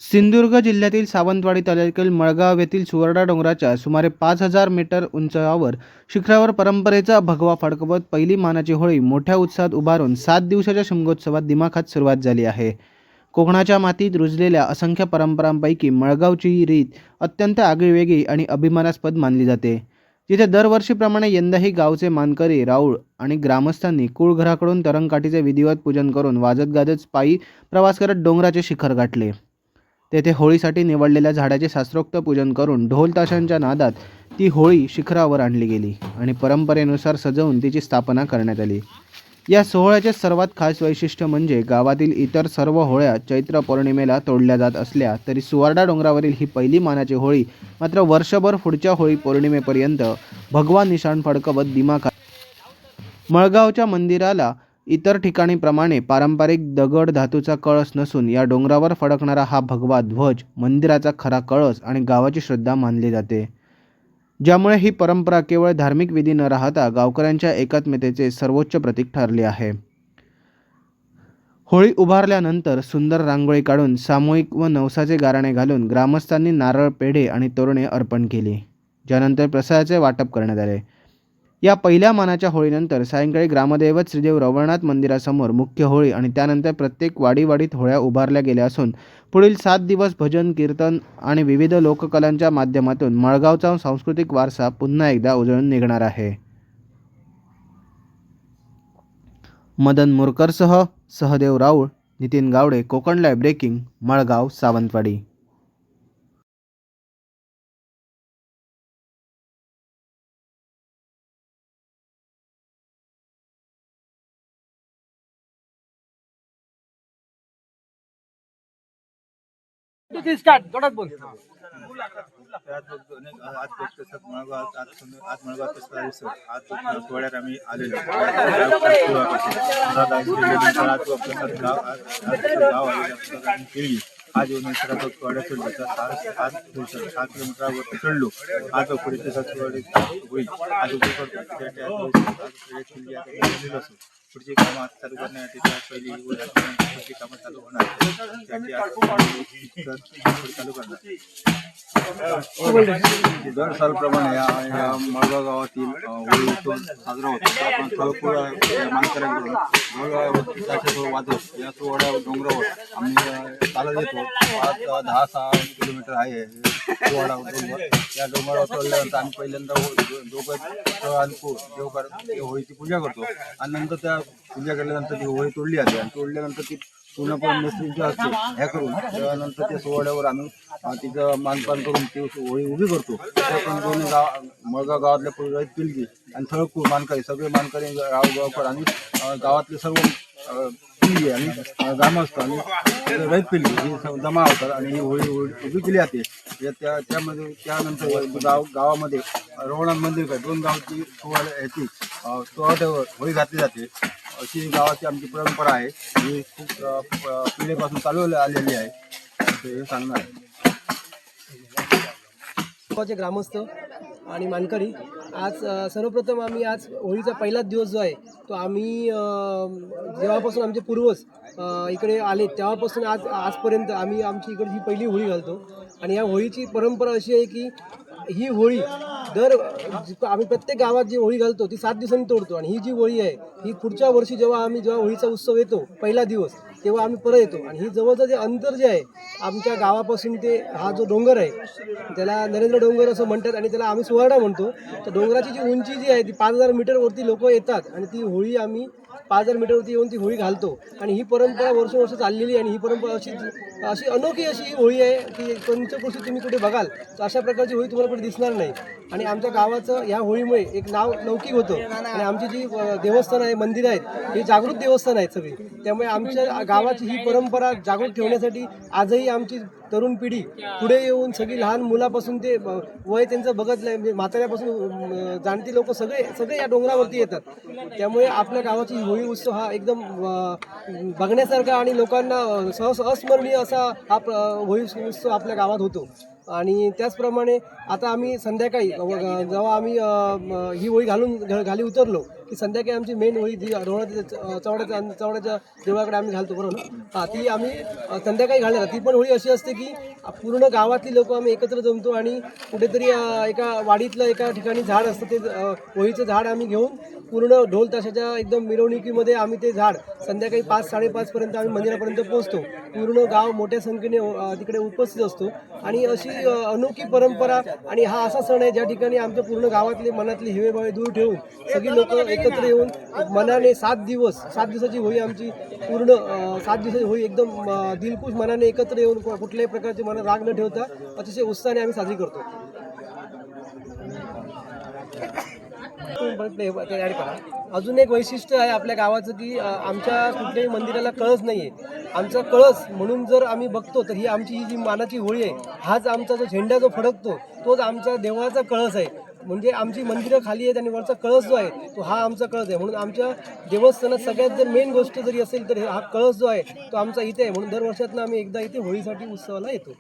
सिंधुदुर्ग जिल्ह्यातील सावंतवाडी तालुक्यातील मळगाव येथील सुवर्णा डोंगराच्या सुमारे 5,000 मीटर उंचावर शिखरावर परंपरेचा भगवा फडकवत पहिली मानाची होळी मोठ्या उत्साहात उभारून 7 दिवसाच्या शिमगोत्सवात दिमाखात सुरुवात झाली आहे. कोकणाच्या मातीत रुजलेल्या असंख्य परंपरांपैकी मळगावची ही रीत अत्यंत आगळीवेगळी आणि अभिमानास्पद मानली जाते. जिथे दरवर्षीप्रमाणे यंदाही गावचे मानकरी, राऊळ आणि ग्रामस्थांनी कुळघराकडून तरंगकाठीचे विधिवत पूजन करून वाजत गाजत पायी प्रवास करत डोंगराचे शिखर गाठले. तेथे होळीसाठी निवडलेल्या झाडाचे शास्त्रोक्त पूजन करून ढोल ताशांच्या नादात ती होळी शिखरावर आणली गेली आणि परंपरेनुसार सजवून तिची स्थापना करण्यात आली. या सोहळ्याचे सर्वात खास वैशिष्ट्य म्हणजे गावातील इतर सर्व होळ्या चैत्र पौर्णिमेला तोडल्या जात असल्या तरी सुवर्णा डोंगरावरील ही पहिली मानाची होळी मात्र वर्षभर पुढच्या होळी पौर्णिमेपर्यंत भगवा निशाण फडकवत दिमाखात. मळगावच्या मंदिराला इतर ठिकाणीप्रमाणे पारंपरिक दगड धातूचा कळस नसून या डोंगरावर फडकणारा हा भगवा ध्वज मंदिराचा खरा कळस आणि गावाची श्रद्धा मानली जाते. ज्यामुळे ही परंपरा केवळ धार्मिक विधी न राहता गावकऱ्यांच्या एकात्मतेचे सर्वोच्च प्रतीक ठरले आहे. होळी उभारल्यानंतर सुंदर रांगोळी काढून सामूहिक व नवसाचे गाराणे घालून ग्रामस्थांनी नारळ, पेढे आणि तोरणे अर्पण केली. ज्यानंतर प्रसादाचे वाटप करण्यात आले. या पहिल्या मानाच्या होळीनंतर सायंकाळी ग्रामदैवत श्रीदेव रवळनाथ मंदिरासमोर मुख्य होळी आणि त्यानंतर प्रत्येक वाडीवाडीत होळ्या उभारल्या गेल्या असून पुढील 7 दिवस भजन, कीर्तन आणि विविध लोककलांच्या माध्यमातून मळगावचा सांस्कृतिक वारसा पुन्हा एकदा उजळून निघणार आहे. मदन मुरकरसह Sahadev Raul, Nitin Gawade, Konkan live breaking, Malgaon, Sawantwadi. Start जोरात बोल. आज सोहळ्यात आम्ही आलेलो केली. आज येऊन सोहळ्या सोडला तर आज 7 किलोमीटरवरती चढलो. आज पुढे होईल. आज पुढची कामं चालू करण्यासाठी पहिली पुढची कामं चालू होणार त्याची चालू करणार. दर सालप्रमाणे या मळगाव गावातील होळी उत्सव साजरा होतो. आपण थळपूर मानकऱ्यांकडून ढोल वाजत या सोहळ्या डोंगरावर आम्ही चालत येतो. 5-10-6 किलोमीटर आहे सोहळा डोंगर. या डोंगरावर चढल्यानंतर आम्ही पहिल्यांदा दोघं आणि देवकर होळीची पूजा करतो आणि नंतर त्या पूजा केल्यानंतर ती होळी तोडली जाते आणि तोडल्यानंतर ती पूर्णपणे मिस्त्रीचं असते ह्या करून त्यानंतर त्या सोहळ्यावर आम्ही तिचं मानपान करून ती होळी उभी करतो. त्या दोन्ही मळगाव गावातल्या पुरात पिलगी आणि थळपूर मानकरी सगळे मानकरी गावकर आणि गावातले सर्व पिलगी आणि ग्रामस्थ आणि रैत पिलगी ही जमा होतात आणि ही होळी उभी केली जाते. त्यामध्ये त्यानंतर गावामध्ये रवळनाथ मंदिर काय 2 गावची ह्याची सोहळ्यावर होळी घातली जाते. अशी गावाची आमची परंपरा आहे. ही खूप पिढीपासून चालू आलेली आहे हे सांगणार आहे. गावाचे ग्रामस्थ आणि मानकरी आज सर्वप्रथम आम्ही आज होळीचा पहिलाच दिवस जो आहे तो आम्ही जेव्हापासून आमचे पूर्वज इकडे आले तेव्हापासून आजपर्यंत आम्ही आमची इकडे ही पहिली होळी घालतो. आणि या होळीची परंपरा अशी आहे की ही होळी आम्ही प्रत्येक गावात जी होळी घालतो ती 7 दिवसांनी तोडतो. आणि ही जी होळी आहे ही पुढच्या वर्षी जेव्हा होळीचा उत्सव येतो पहिला दिवस तेव्हा आम्ही परत येतो. आणि ही जवळचं जे अंतर जे आहे आमच्या गावापासून ते हा जो डोंगर आहे त्याला नरेंद्र डोंगर असं म्हणतात आणि त्याला आम्ही सुवर्णा म्हणतो. तर डोंगराची जी उंची जी आहे ती 5,000 मीटरवरती लोक येतात आणि ती होळी आम्ही 5,000 मीटरवरती येऊन ती होळी घालतो. आणि ही परंपरा वर्षोवर्ष चाललेली आणि ही परंपरा अशी अनोखी अशी ही होळी आहे की पंचक्रोशीत तुम्ही कुठे बघाल तर अशा प्रकारची होळी तुम्हाला कुठे दिसणार नाही. आणि आमच्या गावाचं ह्या होळीमुळे एक नाव लौकिक होतं. आणि आमची जी देवस्थान आहे, मंदिरं आहेत ही जागृत देवस्थान आहेत सगळी. त्यामुळे आमच्या गावाची ही परंपरा जागृत ठेवण्यासाठी आजही आमची तरुण पिढी पुढे येऊन सगळी लहान मुलापासून ते वय त्यांचं बघत नाही म्हणजे म्हाताऱ्यापासून जाणती लोक सगळे या डोंगरावरती येतात. त्यामुळे आपल्या गावाची होळी उत्सव हा एकदम बघण्यासारखा आणि लोकांना अस्मरणीय असा हा होळी उत्सव आपल्या गावात होतो. आणि त्याचप्रमाणे आता आम्ही संध्याकाळी जेव्हा आम्ही ही होळी घाली उतरलो की संध्याकाळी आमची मेन होळी जी चवड्याच्या देवळाकडे आम्ही घालतो बरोबर ना. हां, ती आम्ही संध्याकाळी घालणार. ती पण होळी अशी असते की पूर्ण गावातली लोक आम्ही एकत्र जमतो आणि कुठेतरी एका वाडीतलं एका ठिकाणी झाड असतं, ते होळीचं झाड आम्ही घेऊन पूर्ण ढोल ताशाच्या एकदम मिरवणुकीमध्ये आम्ही ते झाड संध्याकाळी 5-5:30 पर्यंत आम्ही मंदिरापर्यंत पोहोचतो. पूर्ण गाव मोठ्या संख्येने तिकडे उपस्थित असतो आणि अशी अनोखी परंपरा. आणि हा असा सण आहे ज्या ठिकाणी आमच्या पूर्ण गावातले मनातले हिवेबावे दूर ठेवून सगळी लोक एकत्र येऊन मनाने 7 दिवसाची होळी आमची पूर्ण 7 दिवसाची होळी एकदम दिलखुश मनाने एकत्र येऊन कुठल्याही प्रकारचे मनात राग न ठेवता अतिशय उत्साहाने आम्ही साजरी करतो. तयारी करा. अजून एक वैशिष्ट्य आहे आपल्या गावाचं की आमच्या कुठल्याही मंदिराला कळस नाही आहे. आमचा कळस म्हणून जर आम्ही बघतो तर ही आमची ही जी मानाची होळी आहे, हाच आमचा जो झेंडा जो फडकतो तोच आमच्या देवळाचा कळस आहे. म्हणजे आमची मंदिरं खाली आहेत आणि वरचा कळस जो आहे तो हा आमचा कळस आहे. म्हणून आमच्या देवस्थानात सगळ्यात जर मेन गोष्ट जरी असेल तर हा कळस जो आहे तो आमचा इथे आहे. म्हणून दर वर्षातनं आम्ही एकदा इथे होळीसाठी उत्सवाला येतो.